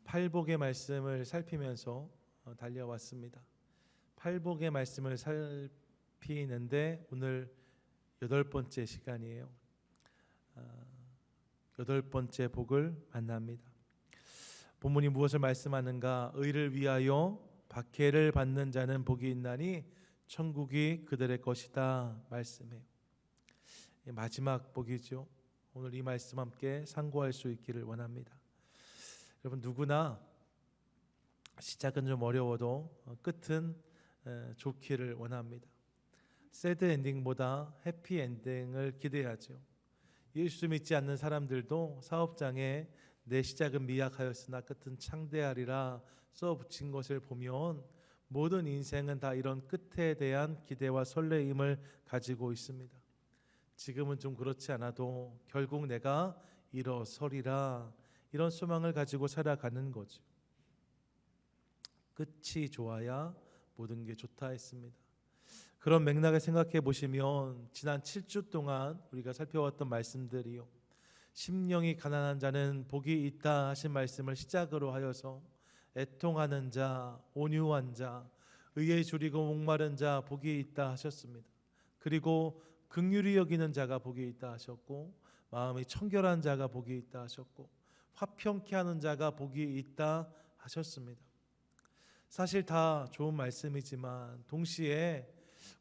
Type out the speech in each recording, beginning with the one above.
팔복의 말씀을 살피면서 달려왔습니다. 팔복의 말씀을 살피는데 오늘 8번째 시간이에요. 8번째 복을 만납니다. 본문이 무엇을 말씀하는가? 의를 위하여 박해를 받는 자는 복이 있나니 천국이 그들의 것이다 말씀해요. 마지막 복이죠. 오늘 이 말씀 함께 상고할 수 있기를 원합니다. 여러분, 누구나 시작은 좀 어려워도 끝은 좋기를 원합니다. 새드 엔딩보다 해피 엔딩을 기대하죠. 예수 믿지 않는 사람들도 사업장에 내 시작은 미약하였으나 끝은 창대하리라 써붙인 것을 보면 모든 인생은 다 이런 끝에 대한 기대와 설레임을 가지고 있습니다. 지금은 좀 그렇지 않아도 결국 내가 일어서리라, 이런 소망을 가지고 살아가는 거죠. 끝이 좋아야 모든 게 좋다 했습니다. 그런 맥락을 생각해 보시면 지난 7주 동안 우리가 살펴왔던 말씀들이요, 심령이 가난한 자는 복이 있다 하신 말씀을 시작으로 하여서 애통하는 자, 온유한 자, 의에 줄이고 목마른 자 복이 있다 하셨습니다. 그리고 긍휼히 여기는 자가 복이 있다 하셨고, 마음이 청결한 자가 복이 있다 하셨고, 화평케 하는 자가 복이 있다 하셨습니다. 사실 다 좋은 말씀이지만 동시에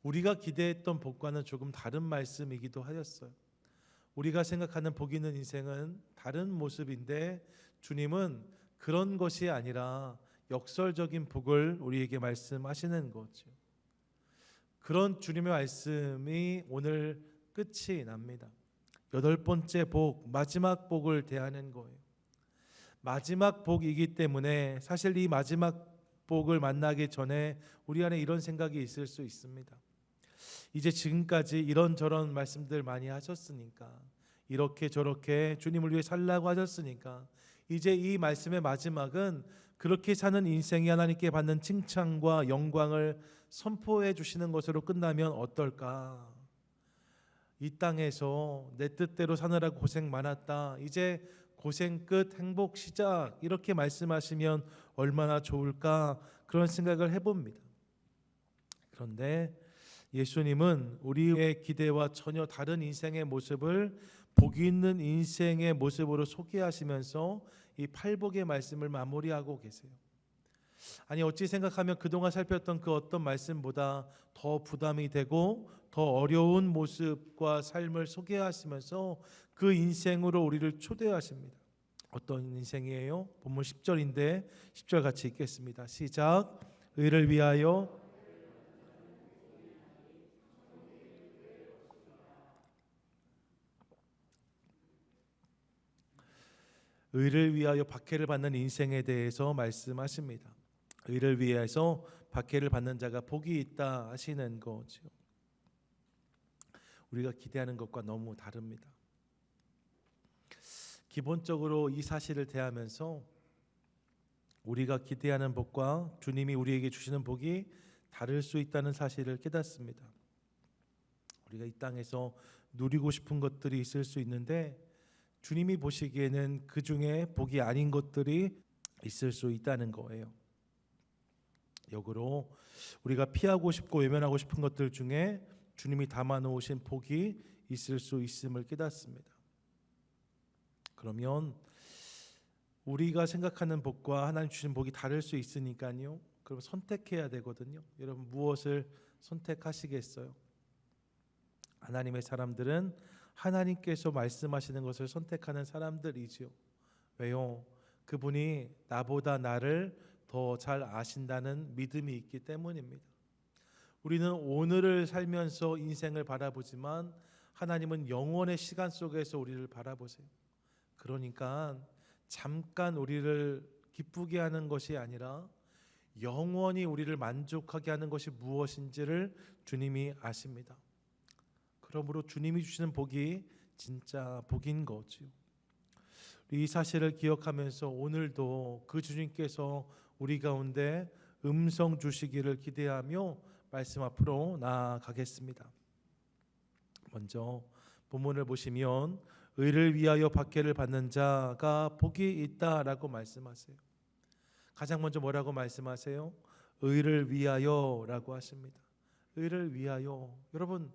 우리가 기대했던 복과는 조금 다른 말씀이기도 하였어요. 우리가 생각하는 복 있는 인생은 다른 모습인데 주님은 그런 것이 아니라 역설적인 복을 우리에게 말씀하시는 거죠. 그런 주님의 말씀이 오늘 끝이 납니다. 8번째 복, 마지막 복을 대하는 거예요. 마지막 복이기 때문에 사실 이 마지막 복을 만나기 전에 우리 안에 이런 생각이 있을 수 있습니다. 이제 지금까지 이런저런 말씀들 많이 하셨으니까, 이렇게 저렇게 주님을 위해 살라고 하셨으니까 이제 이 말씀의 마지막은 그렇게 사는 인생이 하나님께 받는 칭찬과 영광을 선포해 주시는 것으로 끝나면 어떨까? 이 땅에서 내 뜻대로 사느라고 고생 많았다, 이제 고생 끝, 행복 시작, 이렇게 말씀하시면 얼마나 좋을까, 그런 생각을 해봅니다. 그런데 예수님은 우리의 기대와 전혀 다른 인생의 모습을 복이 있는 인생의 모습으로 소개하시면서 이 팔복의 말씀을 마무리하고 계세요. 아니, 어찌 생각하면 그동안 살폈던 그 어떤 말씀보다 더 부담이 되고 더 어려운 모습과 삶을 소개하시면서 그 인생으로 우리를 초대하십니다. 어떤 인생이에요? 본문 10절인데 10절 같이 읽겠습니다. 시작. 의를 위하여 의를 위하여 박해를 받는 인생에 대해서 말씀하십니다. 의를 위해서 박해를 받는 자가 복이 있다 하시는 거죠. 우리가 기대하는 것과 너무 다릅니다. 기본적으로 이 사실을 대하면서 우리가 기대하는 복과 주님이 우리에게 주시는 복이 다를 수 있다는 사실을 깨닫습니다. 우리가 이 땅에서 누리고 싶은 것들이 있을 수 있는데 주님이 보시기에는 그 중에 복이 아닌 것들이 있을 수 있다는 거예요. 역으로 우리가 피하고 싶고 외면하고 싶은 것들 중에 주님이 담아놓으신 복이 있을 수 있음을 깨닫습니다. 그러면 우리가 생각하는 복과 하나님 주신 복이 다를 수 있으니까요, 그럼 선택해야 되거든요. 여러분, 무엇을 선택하시겠어요? 하나님의 사람들은 하나님께서 말씀하시는 것을 선택하는 사람들이지요. 왜요? 그분이 나보다 나를 더 잘 아신다는 믿음이 있기 때문입니다. 우리는 오늘을 살면서 인생을 바라보지만 하나님은 영원의 시간 속에서 우리를 바라보세요. 그러니까 잠깐 우리를 기쁘게 하는 것이 아니라 영원히 우리를 만족하게 하는 것이 무엇인지를 주님이 아십니다. 그러므로 주님이 주시는 복이 진짜 복인 거지요. 이 사실을 기억하면서 오늘도 그 주님께서 우리 가운데 음성 주시기를 기대하며 말씀 앞으로 나아가겠습니다. 먼저 본문을 보시면 의를 위하여 박해를 받는 자가 복이 있다라고 말씀하세요. 가장 먼저 뭐라고 말씀하세요? 의를 위하여라고 하십니다. 의를 위하여. 여러분,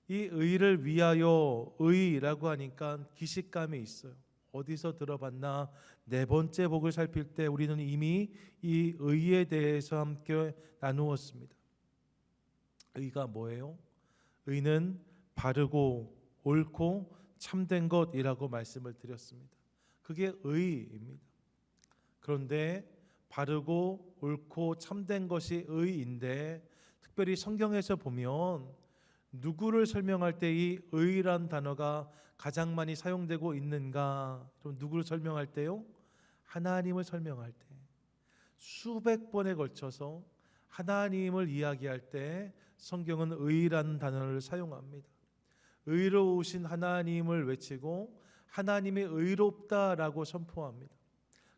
이 의를 위하여, 의라고 하니까 기식감이 있어요. 어디서 들어봤나? 네 번째 복을 살필 때 우리는 이미 이 의에 대해서 함께 나누었습니다. 의가 뭐예요? 의는 바르고 옳고 참된 것이라고 말씀을 드렸습니다. 그게 의입니다. 그런데 바르고 옳고 참된 것이 의인데, 특별히 성경에서 보면 누구를 설명할 때 이 의란 단어가 가장 많이 사용되고 있는가? 그럼 누구를 설명할 때요? 하나님을 설명할 때. 수백 번에 걸쳐서 하나님을 이야기할 때 성경은 의라는 단어를 사용합니다. 의로우신 하나님을 외치고 하나님이 의롭다라고 선포합니다.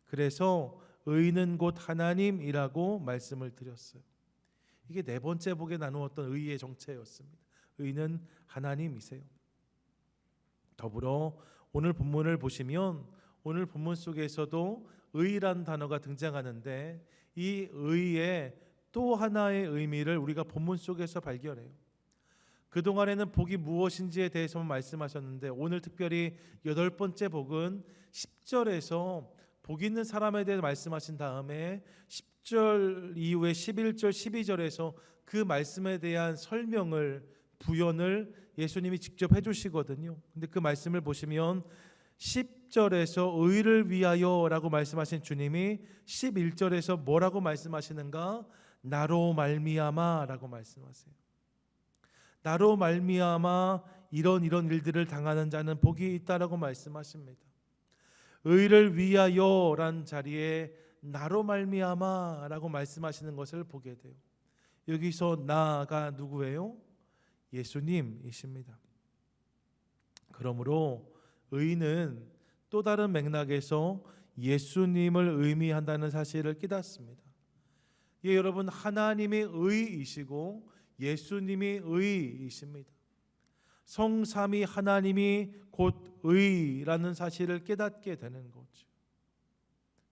그래서 의는 곧 하나님이라고 말씀을 드렸어요. 이게 네 번째 복에 나누었던 의의 정체였습니다. 의는 하나님이세요. 더불어 오늘 본문을 보시면 오늘 본문 속에서도 의란 단어가 등장하는데, 이 의의 또 하나의 의미를 우리가 본문 속에서 발견해요. 그동안에는 복이 무엇인지에 대해서만 말씀하셨는데, 오늘 특별히 8번째 복은 10절에서 복 있는 사람에 대해 말씀하신 다음에 10절 이후에 11절, 12절에서 그 말씀에 대한 설명을, 부연을 예수님이 직접 해주시거든요. 근데 그 말씀을 보시면 10절에서 의를 위하여라고 말씀하신 주님이 11절에서 뭐라고 말씀하시는가? 나로 말미암아라고 말씀하세요. 나로 말미암아 이런 일들을 당하는 자는 복이 있다라고 말씀하십니다. 의를 위하여란 자리에 나로 말미암아라고 말씀하시는 것을 보게 돼요. 여기서 나가 누구예요? 예수님이십니다. 그러므로 의는 또 다른 맥락에서 예수님을 의미한다는 사실을 깨닫습니다. 예, 여러분, 하나님이 의이시고 예수님이 의이십니다. 성삼위 하나님이 곧 의라는 사실을 깨닫게 되는 거죠.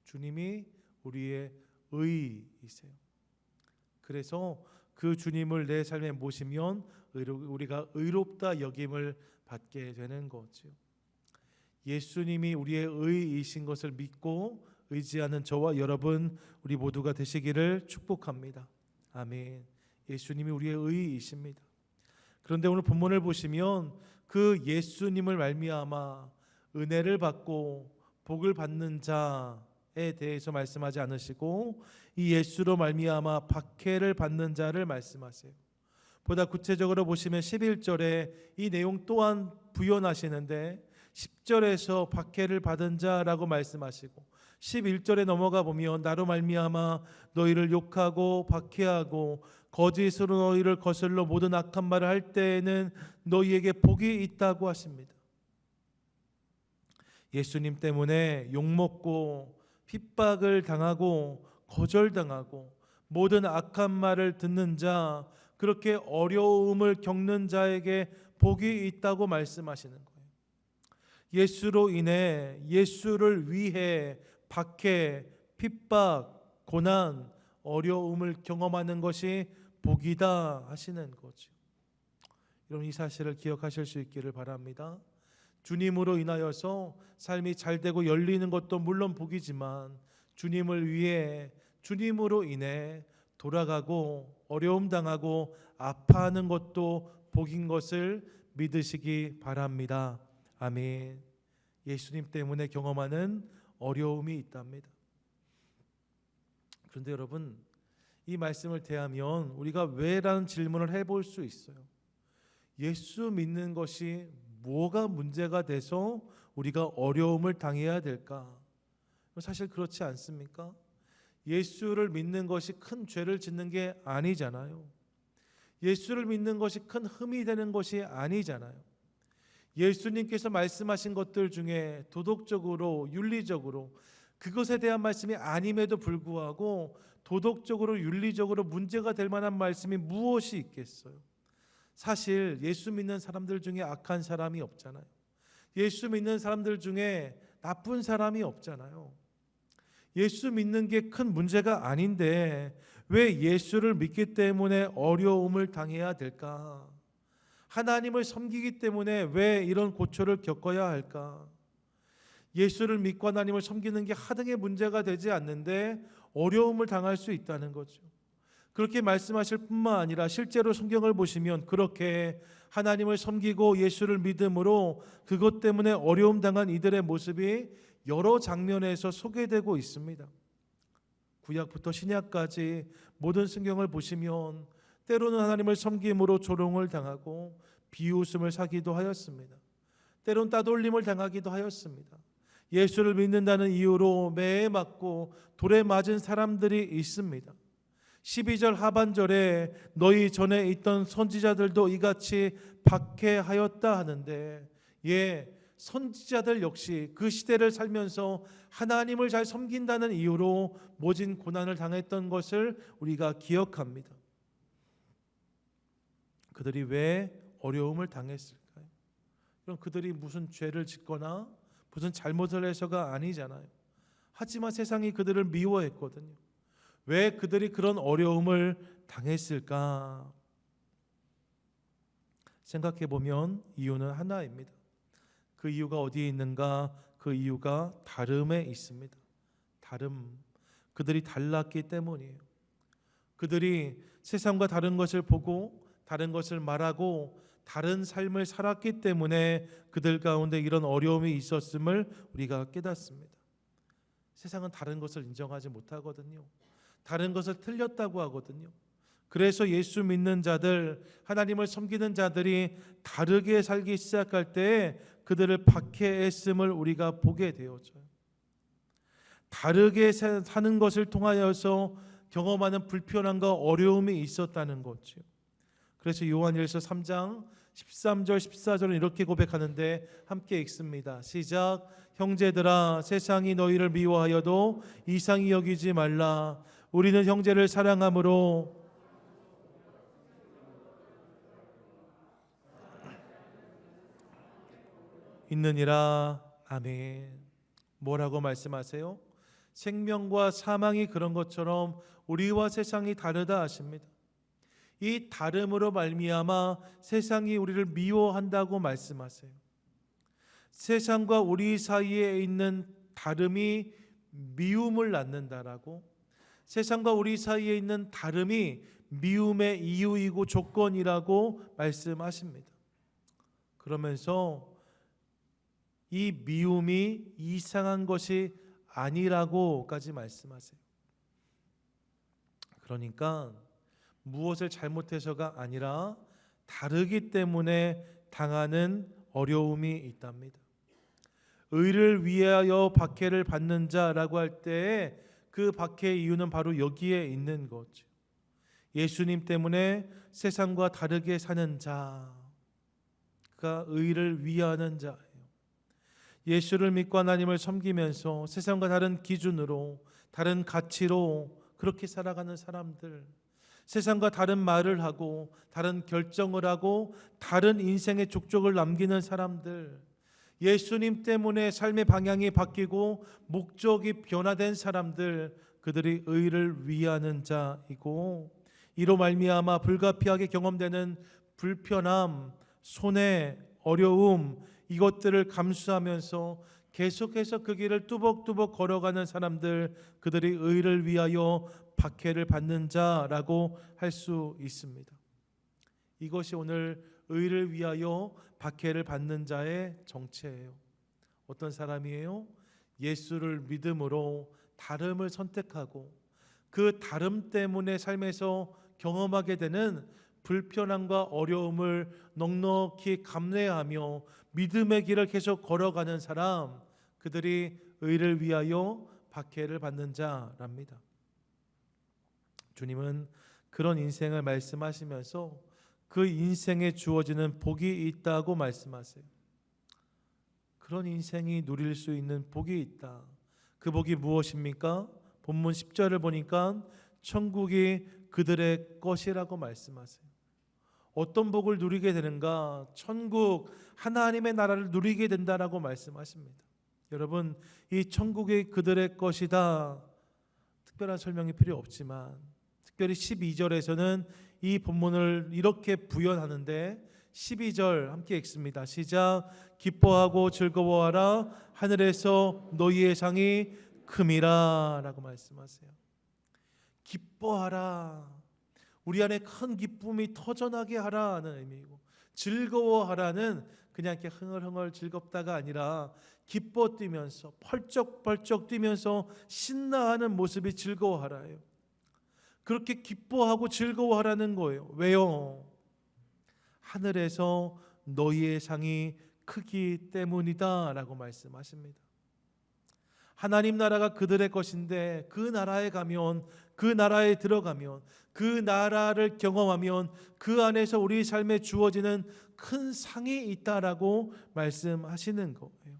주님이 우리의 의이세요. 그래서 그 주님을 내 삶에 모시면 우리가 의롭다 여김을 받게 되는 거죠. 예수님이 우리의 의이신 것을 믿고 의지하는 저와 여러분, 우리 모두가 되시기를 축복합니다. 아멘. 예수님이 우리의 의이십니다. 그런데 오늘 본문을 보시면 그 예수님을 말미암아 은혜를 받고 복을 받는 자에 대해서 말씀하지 않으시고, 이 예수로 말미암아 박해를 받는 자를 말씀하세요. 보다 구체적으로 보시면 11절에 이 내용 또한 부연하시는데, 10절에서 박해를 받은 자라고 말씀하시고 11절에 넘어가 보면 나로 말미암아 너희를 욕하고 박해하고 거짓으로 너희를 거슬러 모든 악한 말을 할 때에는 너희에게 복이 있다고 하십니다. 예수님 때문에 욕먹고 핍박을 당하고 거절당하고 모든 악한 말을 듣는 자, 그렇게 어려움을 겪는 자에게 복이 있다고 말씀하시는 거예요. 예수로 인해, 예수를 위해 박해, 핍박, 고난, 어려움을 경험하는 것이 복이다 하시는 거죠. 여러분, 이 사실을 기억하실 수 있기를 바랍니다. 주님으로 인하여서 삶이 잘되고 열리는 것도 물론 복이지만, 주님을 위해, 주님으로 인해 돌아가고 어려움 당하고 아파하는 것도 복인 것을 믿으시기 바랍니다. 아멘. 예수님 때문에 경험하는 어려움이 있답니다. 그런데 여러분, 이 말씀을 대하면 우리가 왜라는 질문을 해볼 수 있어요. 예수 믿는 것이 뭐가 문제가 돼서 우리가 어려움을 당해야 될까? 사실 그렇지 않습니까? 예수를 믿는 것이 큰 죄를 짓는 게 아니잖아요. 예수를 믿는 것이 큰 흠이 되는 것이 아니잖아요. 예수님께서 말씀하신 것들 중에 도덕적으로, 윤리적으로 그것에 대한 말씀이 아님에도 불구하고 도덕적으로, 윤리적으로 문제가 될 만한 말씀이 무엇이 있겠어요? 사실 예수 믿는 사람들 중에 악한 사람이 없잖아요. 예수 믿는 사람들 중에 나쁜 사람이 없잖아요. 예수 믿는 게 큰 문제가 아닌데 왜 예수를 믿기 때문에 어려움을 당해야 될까? 하나님을 섬기기 때문에 왜 이런 고초를 겪어야 할까? 예수를 믿고 하나님을 섬기는 게 하등의 문제가 되지 않는데 어려움을 당할 수 있다는 거죠. 그렇게 말씀하실 뿐만 아니라 실제로 성경을 보시면 그렇게 하나님을 섬기고 예수를 믿음으로 그것 때문에 어려움 당한 이들의 모습이 여러 장면에서 소개되고 있습니다. 구약부터 신약까지 모든 성경을 보시면 때로는 하나님을 섬김으로 조롱을 당하고 비웃음을 사기도 하였습니다. 때로는 따돌림을 당하기도 하였습니다. 예수를 믿는다는 이유로 매에 맞고 돌에 맞은 사람들이 있습니다. 12절 하반절에 너희 전에 있던 선지자들도 이같이 박해하였다 하는데, 선지자들 역시 그 시대를 살면서 하나님을 잘 섬긴다는 이유로 모진 고난을 당했던 것을 우리가 기억합니다. 그들이 왜 어려움을 당했을까요? 그럼 그들이 무슨 죄를 짓거나 무슨 잘못을 해서가 아니잖아요. 하지만 세상이 그들을 미워했거든요. 왜 그들이 그런 어려움을 당했을까? 생각해 보면 이유는 하나입니다. 그 이유가 어디에 있는가? 그 이유가 다름에 있습니다. 다름. 그들이 달랐기 때문이에요. 그들이 세상과 다른 것을 보고 다른 것을 말하고 다른 삶을 살았기 때문에 그들 가운데 이런 어려움이 있었음을 우리가 깨닫습니다. 세상은 다른 것을 인정하지 못하거든요. 다른 것을 틀렸다고 하거든요. 그래서 예수 믿는 자들, 하나님을 섬기는 자들이 다르게 살기 시작할 때 그들을 박해했음을 우리가 보게 되어져요. 다르게 사는 것을 통하여서 경험하는 불편함과 어려움이 있었다는 거죠. 그래서 요한일서 3장 13절 14절은 이렇게 고백하는데 함께 읽습니다. 시작. 형제들아, 세상이 너희를 미워하여도 이상히 여기지 말라. 우리는 형제를 사랑함으로 있느니라. 아멘. 뭐라고 말씀하세요? 생명과 사망이 그런 것처럼 우리와 세상이 다르다 하십니다. 이 다름으로 말미암아 세상이 우리를 미워한다고 말씀하세요. 세상과 우리 사이에 있는 다름이 미움을 낳는다라고, 세상과 우리 사이에 있는 다름이 미움의 이유이고 조건이라고 말씀하십니다. 그러면서 이 미움이 이상한 것이 아니라고까지 말씀하세요. 그러니까 무엇을 잘못해서가 아니라 다르기 때문에 당하는 어려움이 있답니다. 의를 위하여 박해를 받는 자라고 할 때 그 박해의 이유는 바로 여기에 있는 거죠. 예수님 때문에 세상과 다르게 사는 자가 의를 위하는 자예요. 예수를 믿고 하나님을 섬기면서 세상과 다른 기준으로, 다른 가치로 그렇게 살아가는 사람들, 세상과 다른 말을 하고 다른 결정을 하고 다른 인생의 족적을 남기는 사람들, 예수님 때문에 삶의 방향이 바뀌고 목적이 변화된 사람들, 그들이 의를 위하는 자이고, 이로 말미암아 불가피하게 경험되는 불편함, 손해, 어려움, 이것들을 감수하면서 계속해서 그 길을 뚜벅뚜벅 걸어가는 사람들, 그들이 의를 위하여 박해를 받는 자라고 할 수 있습니다. 이것이 오늘 의를 위하여 박해를 받는 자의 정체예요. 어떤 사람이에요? 예수를 믿음으로 다름을 선택하고 그 다름 때문에 삶에서 경험하게 되는 불편함과 어려움을 넉넉히 감내하며 믿음의 길을 계속 걸어가는 사람, 그들이 의를 위하여 박해를 받는 자랍니다. 주님은 그런 인생을 말씀하시면서 그 인생에 주어지는 복이 있다고 말씀하세요. 그런 인생이 누릴 수 있는 복이 있다. 그 복이 무엇입니까? 본문 10절을 보니까 천국이 그들의 것이라고 말씀하세요. 어떤 복을 누리게 되는가? 천국 하나님의 나라를 누리게 된다라고 말씀하십니다. 여러분, 이 천국이 그들의 것이다. 특별한 설명이 필요 없지만 특별히 12절에서는 이 본문을 이렇게 부연하는데 12절 함께 읽습니다. 시작. 기뻐하고 즐거워하라 하늘에서 너희의 상이 큼이라 라고 말씀하세요. 기뻐하라, 우리 안에 큰 기쁨이 터져나게 하라는 의미이고, 즐거워하라는 그냥 이렇게 흥얼흥얼 즐겁다가 아니라 기뻐 뛰면서 펄쩍펄쩍 뛰면서 신나하는 모습이 즐거워하라예요. 그렇게 기뻐하고 즐거워하라는 거예요. 왜요? 하늘에서 너희의 상이 크기 때문이다 라고 말씀하십니다. 하나님 나라가 그들의 것인데 그 나라에 가면, 그 나라에 들어가면, 그 나라를 경험하면 그 안에서 우리 삶에 주어지는 큰 상이 있다라고 말씀하시는 거예요.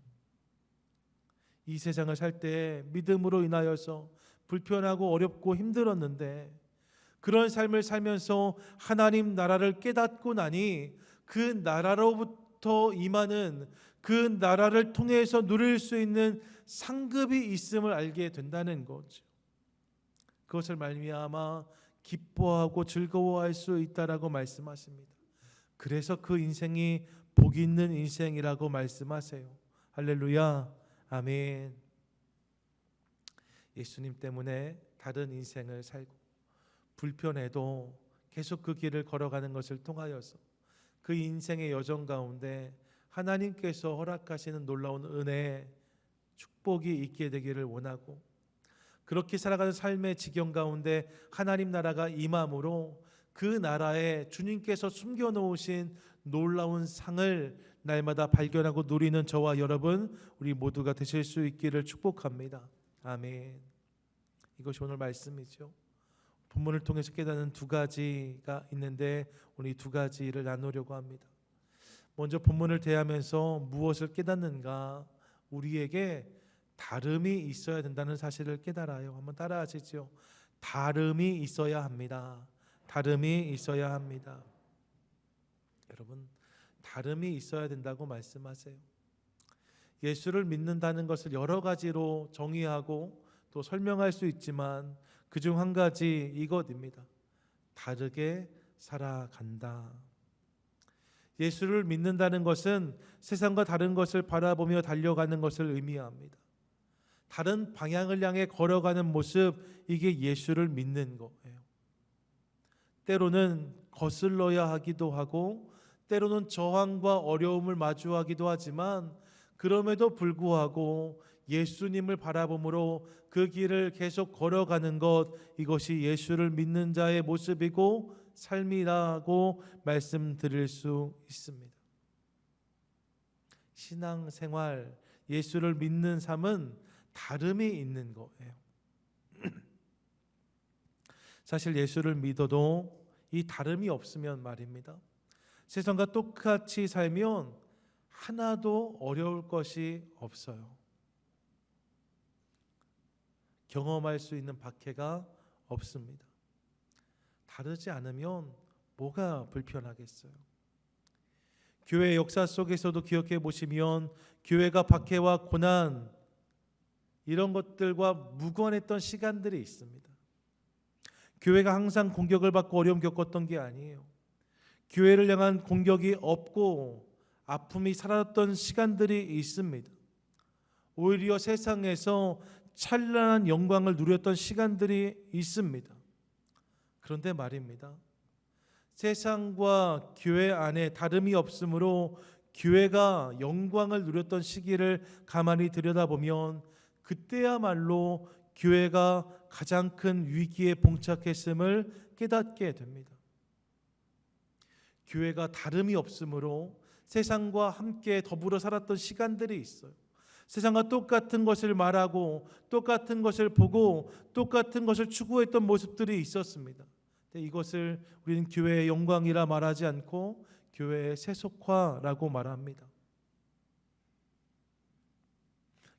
이 세상을 살 때 믿음으로 인하여서 불편하고 어렵고 힘들었는데 그런 삶을 살면서 하나님 나라를 깨닫고 나니 그 나라로부터 임하는, 그 나라를 통해서 누릴 수 있는 상급이 있음을 알게 된다는 거죠. 그것을 말미암아 기뻐하고 즐거워할 수 있다라고 말씀하십니다. 그래서 그 인생이 복 있는 인생이라고 말씀하세요. 할렐루야, 아멘. 예수님 때문에 다른 인생을 살고 불편해도 계속 그 길을 걸어가는 것을 통하여서 그 인생의 여정 가운데 하나님께서 허락하시는 놀라운 은혜, 축복이 있게 되기를 원하고, 그렇게 살아가는 삶의 지경 가운데 하나님 나라가 임함으로 그 나라에 주님께서 숨겨놓으신 놀라운 상을 날마다 발견하고 누리는 저와 여러분, 우리 모두가 되실 수 있기를 축복합니다. 아멘. 이것이 오늘 말씀이죠. 본문을 통해서 깨닫는 두 가지가 있는데 오늘 이 두 가지를 나누려고 합니다. 먼저 본문을 대하면서 무엇을 깨닫는가? 우리에게 다름이 있어야 된다는 사실을 깨달아요. 한번 따라 하시죠. 다름이 있어야 합니다. 다름이 있어야 합니다. 여러분, 다름이 있어야 된다고 말씀하세요. 예수를 믿는다는 것을 여러 가지로 정의하고 또 설명할 수 있지만 그중 한 가지 이것입니다. 다르게 살아간다. 예수를 믿는다는 것은 세상과 다른 것을 바라보며 달려가는 것을 의미합니다. 다른 방향을 향해 걸어가는 모습, 이게 예수를 믿는 거예요. 때로는 거슬러야 하기도 하고 때로는 저항과 어려움을 마주하기도 하지만 그럼에도 불구하고 예수님을 바라보므로 그 길을 계속 걸어가는 것, 이것이 예수를 믿는 자의 모습이고 삶이라고 말씀드릴 수 있습니다. 신앙생활, 예수를 믿는 삶은 다름이 있는 거예요. 사실 예수를 믿어도 이 다름이 없으면 말입니다, 세상과 똑같이 살면 하나도 어려울 것이 없어요. 경험할 수 있는 박해가 없습니다. 다르지 않으면 뭐가 불편하겠어요? 교회 역사 속에서도 기억해 보시면 교회가 박해와 고난, 이런 것들과 무관했던 시간들이 있습니다. 교회가 항상 공격을 받고 어려움 겪었던 게 아니에요. 교회를 향한 공격이 없고 아픔이 사라졌던 시간들이 있습니다. 오히려 세상에서 찬란한 영광을 누렸던 시간들이 있습니다. 그런데 말입니다, 세상과 교회 안에 다름이 없으므로 교회가 영광을 누렸던 시기를 가만히 들여다보면 그때야말로 교회가 가장 큰 위기에 봉착했음을 깨닫게 됩니다. 교회가 다름이 없으므로 세상과 함께 더불어 살았던 시간들이 있어요. 세상과 똑같은 것을 말하고 똑같은 것을 보고 똑같은 것을 추구했던 모습들이 있었습니다. 이것을 우리는 교회의 영광이라 말하지 않고 교회의 세속화라고 말합니다.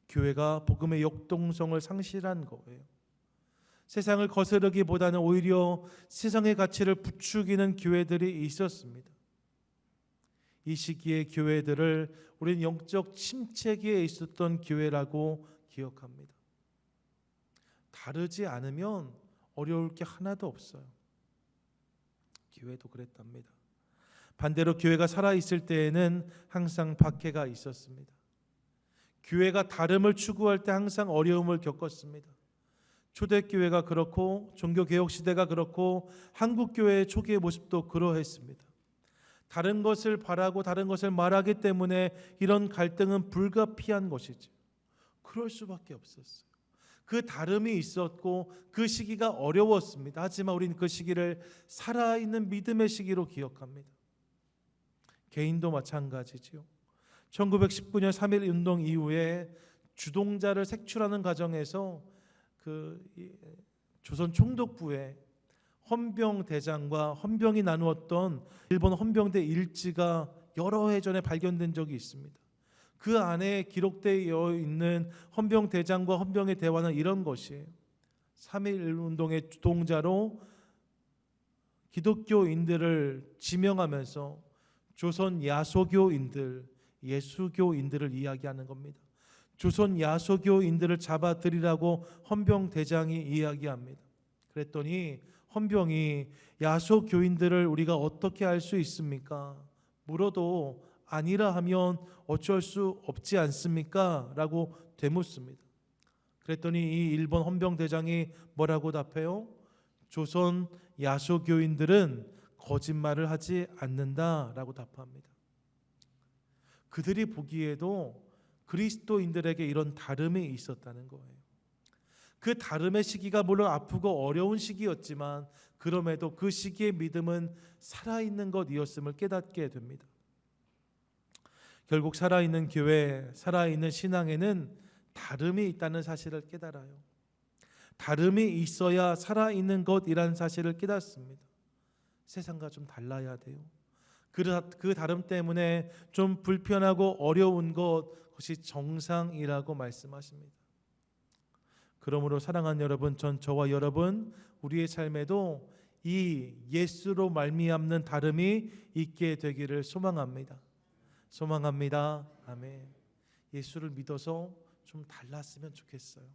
교회가 복음의 역동성을 상실한 거예요. 세상을 거스르기보다는 오히려 세상의 가치를 부추기는 교회들이 있었습니다. 이 시기의 교회들을 우리는 영적 침체기에 있었던 교회라고 기억합니다. 다르지 않으면 어려울 게 하나도 없어요. 교회도 그랬답니다. 반대로 교회가 살아있을 때에는 항상 박해가 있었습니다. 교회가 다름을 추구할 때 항상 어려움을 겪었습니다. 초대교회가 그렇고 종교개혁시대가 그렇고 한국교회의 초기의 모습도 그러했습니다. 다른 것을 바라고 다른 것을 말하기 때문에 이런 갈등은 불가피한 것이죠. 그럴 수밖에 없었어요. 그 다름이 있었고 그 시기가 어려웠습니다. 하지만 우리는 그 시기를 살아있는 믿음의 시기로 기억합니다. 개인도 마찬가지지요. 1919년 3.1 운동 이후에 주동자를 색출하는 과정에서 조선 총독부에 헌병대장과 헌병이 나누었던 일본 헌병대 일지가 여러 해 전에 발견된 적이 있습니다. 그 안에 기록되어 있는 헌병대장과 헌병의 대화는 이런 것이에요. 3.1 운동의 주동자로 기독교인들을 지명하면서 조선 야소교인들, 예수교인들을 이야기하는 겁니다. 조선 야소교인들을 잡아들이라고 헌병대장이 이야기합니다. 그랬더니 헌병이 야소교인들을 우리가 어떻게 알 수 있습니까? 물어도 아니라 하면 어쩔 수 없지 않습니까? 라고 되묻습니다. 그랬더니 이 일본 헌병대장이 뭐라고 답해요? 조선 야소교인들은 거짓말을 하지 않는다라고 답합니다. 그들이 보기에도 그리스도인들에게 이런 다름이 있었다는 거예요. 그 다름의 시기가 물론 아프고 어려운 시기였지만 그럼에도 그 시기의 믿음은 살아있는 것이었음을 깨닫게 됩니다. 결국 살아있는 교회, 살아있는 신앙에는 다름이 있다는 사실을 깨달아요. 다름이 있어야 살아있는 것이라는 사실을 깨닫습니다. 세상과 좀 달라야 돼요. 그 다름 때문에 좀 불편하고 어려운 것이 정상이라고 말씀하십니다. 그러므로 사랑하는 여러분, 저와 여러분 우리의 삶에도 이 예수로 말미암는 다름이 있게 되기를 소망합니다. 소망합니다. 아멘. 예수를 믿어서 좀 달랐으면 좋겠어요.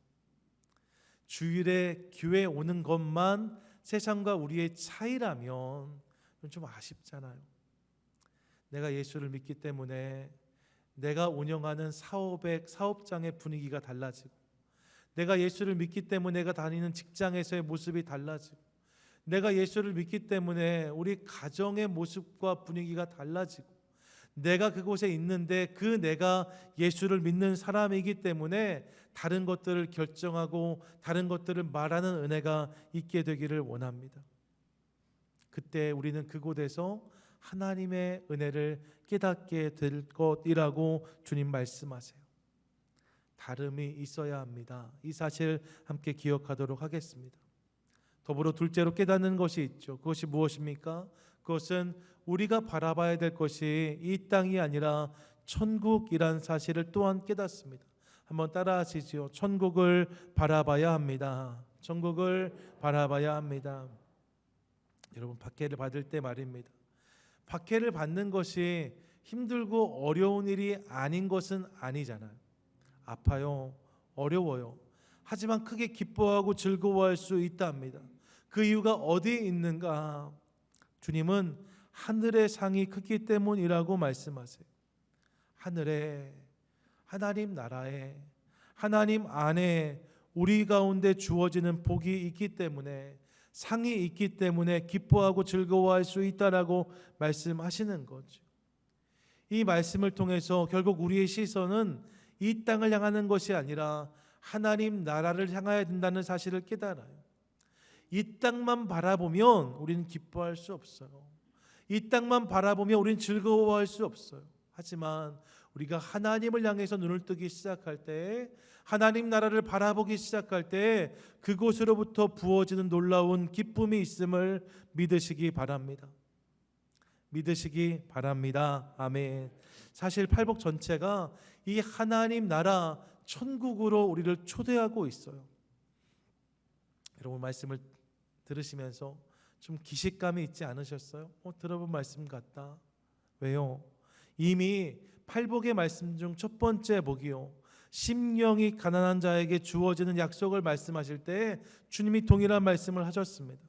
주일에 교회 오는 것만 세상과 우리의 차이라면 좀 아쉽잖아요. 내가 예수를 믿기 때문에 내가 운영하는 사업장의 분위기가 달라지고, 내가 예수를 믿기 때문에 내가 다니는 직장에서의 모습이 달라지고, 내가 예수를 믿기 때문에 우리 가정의 모습과 분위기가 달라지고, 내가 그곳에 있는데 그 내가 예수를 믿는 사람이기 때문에 다른 것들을 결정하고 다른 것들을 말하는 은혜가 있게 되기를 원합니다. 그때 우리는 그곳에서 하나님의 은혜를 깨닫게 될 것이라고 주님 말씀하세요. 다름이 있어야 합니다. 이 사실 함께 기억하도록 하겠습니다. 더불어 둘째로 깨닫는 것이 있죠. 그것이 무엇입니까? 그것은 우리가 바라봐야 될 것이 이 땅이 아니라 천국이란 사실을 또한 깨닫습니다. 한번 따라하시죠. 천국을 바라봐야 합니다. 천국을 바라봐야 합니다. 여러분, 박해를 받을 때 말입니다. 박해를 받는 것이 힘들고 어려운 일이 아닌 것은 아니잖아요. 아파요. 어려워요. 하지만 크게 기뻐하고 즐거워할 수 있다 합니다. 그 이유가 어디에 있는가? 주님은 하늘의 상이 크기 때문이라고 말씀하세요. 하늘에, 하나님 나라에, 하나님 안에 우리 가운데 주어지는 복이 있기 때문에, 상이 있기 때문에 기뻐하고 즐거워할 수 있다라고 말씀하시는 거죠. 이 말씀을 통해서 결국 우리의 시선은 이 땅을 향하는 것이 아니라 하나님 나라를 향해야 된다는 사실을 깨달아요. 이 땅만 바라보면 우리는 기뻐할 수 없어요. 이 땅만 바라보면 우리는 즐거워할 수 없어요. 하지만 우리가 하나님을 향해서 눈을 뜨기 시작할 때, 하나님 나라를 바라보기 시작할 때 그곳으로부터 부어지는 놀라운 기쁨이 있음을 믿으시기 바랍니다. 믿으시기 바랍니다. 아멘. 사실 팔복 전체가 이 하나님 나라 천국으로 우리를 초대하고 있어요. 여러분 말씀을 들으시면서 좀 기식감이 있지 않으셨어요? 들어본 말씀 같다. 왜요? 이미 팔복의 말씀 중 첫 번째 복이요, 심령이 가난한 자에게 주어지는 약속을 말씀하실 때 주님이 동일한 말씀을 하셨습니다.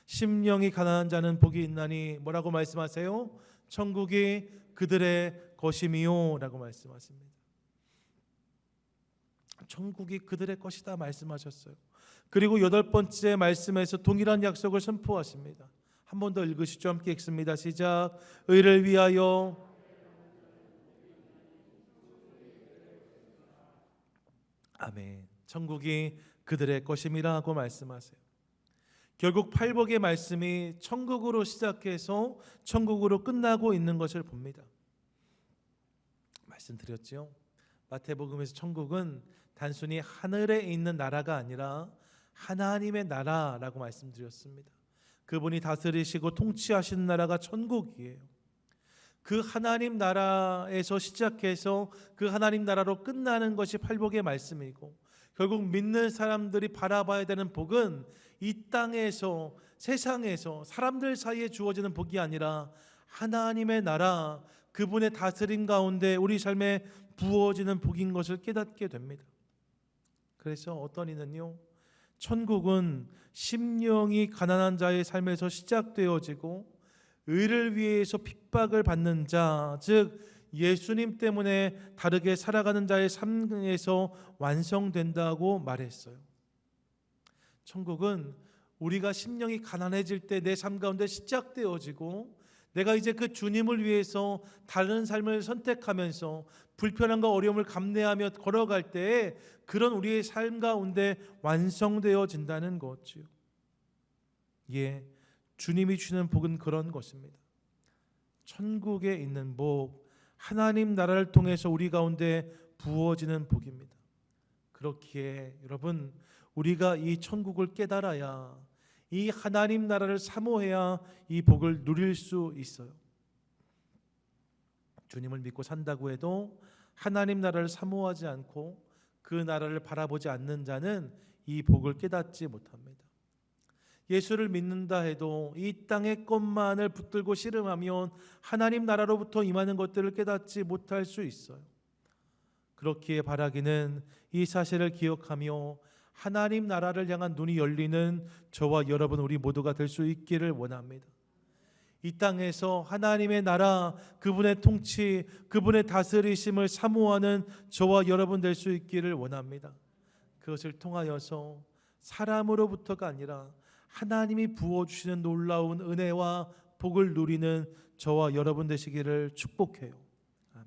심령이 가난한 자는 복이 있나니 뭐라고 말씀하세요? 천국이 그들의 것임이요 라고 말씀하십니다. 천국이 그들의 것이다 말씀하셨어요. 그리고 8번째 말씀에서 동일한 약속을 선포하십니다. 한 번 더 읽으시죠. 함께 읽습니다. 시작. 의를 위하여 아멘. 천국이 그들의 것임이라고 말씀하세요. 결국 팔복의 말씀이 천국으로 시작해서 천국으로 끝나고 있는 것을 봅니다. 말씀드렸죠. 마태복음에서 천국은 단순히 하늘에 있는 나라가 아니라 하나님의 나라라고 말씀드렸습니다. 그분이 다스리시고 통치하시는 나라가 천국이에요. 그 하나님 나라에서 시작해서 그 하나님 나라로 끝나는 것이 팔복의 말씀이고, 결국 믿는 사람들이 바라봐야 되는 복은 이 땅에서, 세상에서 사람들 사이에 주어지는 복이 아니라 하나님의 나라, 그분의 다스림 가운데 우리 삶에 부어지는 복인 것을 깨닫게 됩니다. 그래서 어떤 이는요, 천국은 심령이 가난한 자의 삶에서 시작되어지고 의를 위해서 핍박을 받는 자, 즉 예수님 때문에 다르게 살아가는 자의 삶에서 완성된다고 말했어요. 천국은 우리가 심령이 가난해질 때 내 삶 가운데 시작되어지고, 내가 이제 그 주님을 위해서 다른 삶을 선택하면서 불편함과 어려움을 감내하며 걸어갈 때에 그런 우리의 삶 가운데 완성되어진다는 거지요. 예, 주님이 주시는 복은 그런 것입니다. 천국에 있는 복, 하나님 나라를 통해서 우리 가운데 부어지는 복입니다. 그렇기에 여러분, 우리가 이 천국을 깨달아야, 이 하나님 나라를 사모해야 이 복을 누릴 수 있어요. 주님을 믿고 산다고 해도 하나님 나라를 사모하지 않고 그 나라를 바라보지 않는 자는 이 복을 깨닫지 못합니다. 예수를 믿는다 해도 이 땅의 것만을 붙들고 씨름하면 하나님 나라로부터 임하는 것들을 깨닫지 못할 수 있어요. 그렇기에 바라기는 이 사실을 기억하며 하나님 나라를 향한 눈이 열리는 저와 여러분, 우리 모두가 될 수 있기를 원합니다. 이 땅에서 하나님의 나라, 그분의 통치, 그분의 다스리심을 사모하는 저와 여러분 될 수 있기를 원합니다. 그것을 통하여서 사람으로부터가 아니라 하나님이 부어주시는 놀라운 은혜와 복을 누리는 저와 여러분 되시기를 축복해요. 아멘.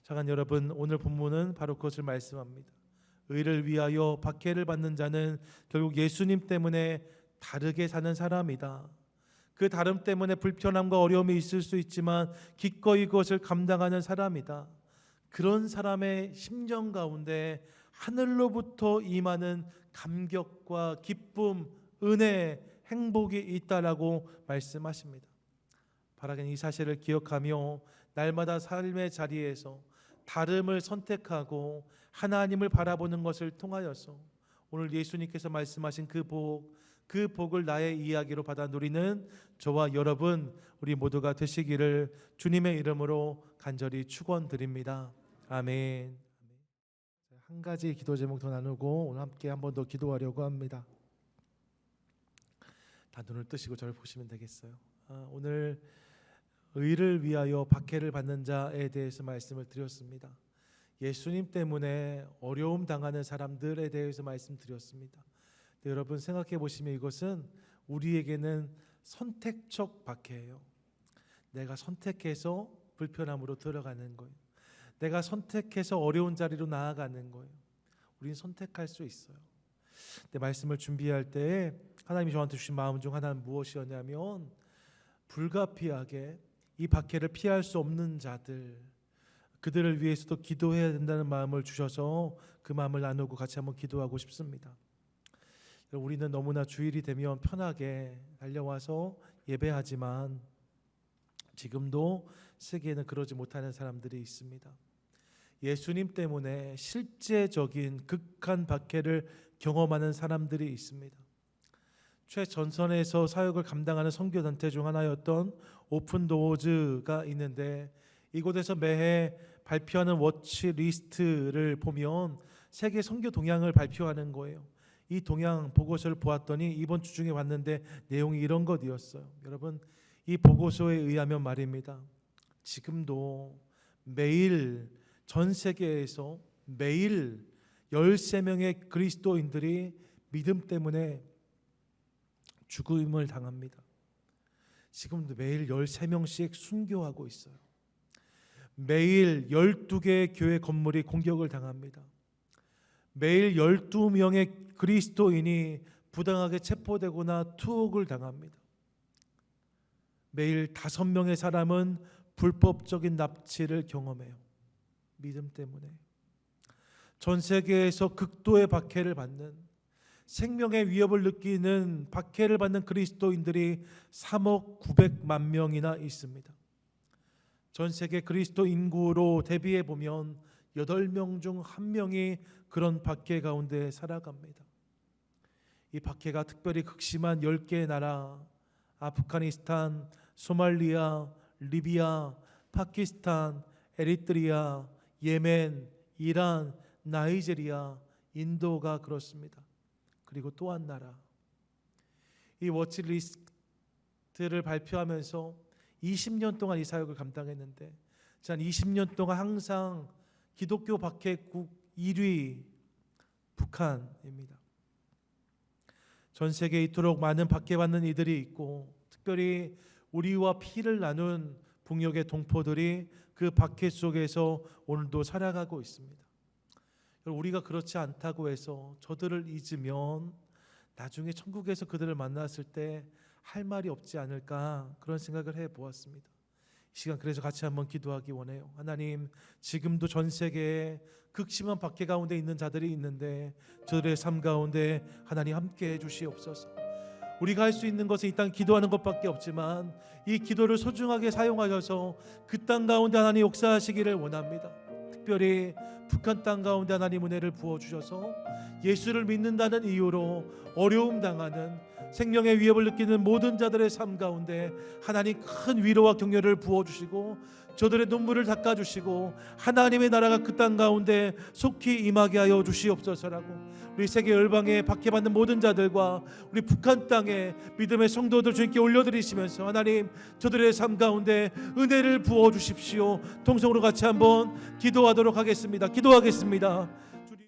사랑하는 여러분, 오늘 본문은 바로 그것을 말씀합니다. 의를 위하여 박해를 받는 자는 결국 예수님 때문에 다르게 사는 사람이다. 그 다름 때문에 불편함과 어려움이 있을 수 있지만 기꺼이 그것을 감당하는 사람이다. 그런 사람의 심정 가운데 하늘로부터 임하는 감격과 기쁨, 은혜, 행복이 있다라고 말씀하십니다. 바라기는 이 사실을 기억하며 날마다 삶의 자리에서 다름을 선택하고 하나님을 바라보는 것을 통하여서 오늘 예수님께서 말씀하신 그 복을 나의 이야기로 받아 누리는 저와 여러분, 우리 모두가 되시기를 주님의 이름으로 간절히 축원드립니다. 아멘. 한 가지 기도 제목 더 나누고 오늘 함께 한 번 더 기도하려고 합니다. 다 눈을 뜨시고 저를 보시면 되겠어요. 오늘 의를 위하여 박해를 받는 자에 대해서 말씀을 드렸습니다. 예수님 때문에 어려움 당하는 사람들에 대해서 말씀드렸습니다. 여러분 생각해 보시면 이것은 우리에게는 선택적 박해예요. 내가 선택해서 불편함으로 들어가는 거예요. 내가 선택해서 어려운 자리로 나아가는 거예요. 우리는 선택할 수 있어요. 근데 말씀을 준비할 때 하나님이 저한테 주신 마음 중 하나는 무엇이었냐면, 불가피하게 이 박해를 피할 수 없는 자들, 그들을 위해서도 기도해야 된다는 마음을 주셔서 그 마음을 나누고 같이 한번 기도하고 싶습니다. 우리는 너무나 주일이 되면 편하게 달려와서 예배하지만 지금도 세계에는 그러지 못하는 사람들이 있습니다. 예수님 때문에 실제적인 극한 박해를 경험하는 사람들이 있습니다. 최전선에서 사역을 감당하는 선교단체 중 하나였던 오픈도어즈가 있는데, 이곳에서 매해 발표하는 워치 리스트를 보면 세계 선교 동향을 발표하는 거예요. 이 동향 보고서를 보았더니 이번 주 중에 왔는데 내용이 이런 것이었어요. 여러분, 이 보고서에 의하면 말입니다, 지금도 매일 전 세계에서 매일 13명의 그리스도인들이 믿음 때문에 죽음을 당합니다. 지금도 매일 13명씩 순교하고 있어요. 매일 12개의 교회 건물이 공격을 당합니다. 매일 12명의 그리스도인이 부당하게 체포되거나 투옥을 당합니다. 매일 5명의 사람은 불법적인 납치를 경험해요. 믿음 때문에. 전 세계에서 극도의 박해를 받는, 생명의 위협을 느끼는 박해를 받는 그리스도인들이 3억 900만 명이나 있습니다. 전 세계 그리스도 인구로 대비해 보면 8명 중 1명이 그런 박해 가운데 살아갑니다. 이 박해가 특별히 극심한 10개의 나라, 아프가니스탄, 소말리아, 리비아, 파키스탄, 에리트리아, 예멘, 이란, 나이지리아, 인도가 그렇습니다. 그리고 또 한 나라. 이 워치리스트를 발표하면서 20년 동안 이 사역을 감당했는데, 지난 20년 동안 항상 기독교 박해국 1위 북한입니다. 전 세계에 이토록 많은 박해받는 이들이 있고, 특별히 우리와 피를 나눈 북녘의 동포들이 그 박해 속에서 오늘도 살아가고 있습니다. 우리가 그렇지 않다고 해서 저들을 잊으면 나중에 천국에서 그들을 만났을 때 할 말이 없지 않을까, 그런 생각을 해보았습니다. 이 시간 그래서 같이 한번 기도하기 원해요. 하나님, 지금도 전 세계에 극심한 박해 가운데 있는 자들이 있는데 저들의 삶 가운데 하나님 함께 해주시옵소서. 우리가 할 수 있는 것은 이 땅 기도하는 것밖에 없지만 이 기도를 소중하게 사용하셔서 그 땅 가운데 하나님 역사하시기를 원합니다. 특별히 북한 땅 가운데 하나님 은혜를 부어주셔서 예수를 믿는다는 이유로 어려움 당하는, 생명의 위협을 느끼는 모든 자들의 삶 가운데 하나님 큰 위로와 격려를 부어주시고 저들의 눈물을 닦아주시고 하나님의 나라가 그 땅 가운데 속히 임하게 하여 주시옵소서라고, 우리 세계 열방에 박해받는 모든 자들과 우리 북한 땅에 믿음의 성도들 주님께 올려드리시면서 하나님 저들의 삶 가운데 은혜를 부어주십시오. 통성으로 같이 한번 기도하도록 하겠습니다. 기도하겠습니다.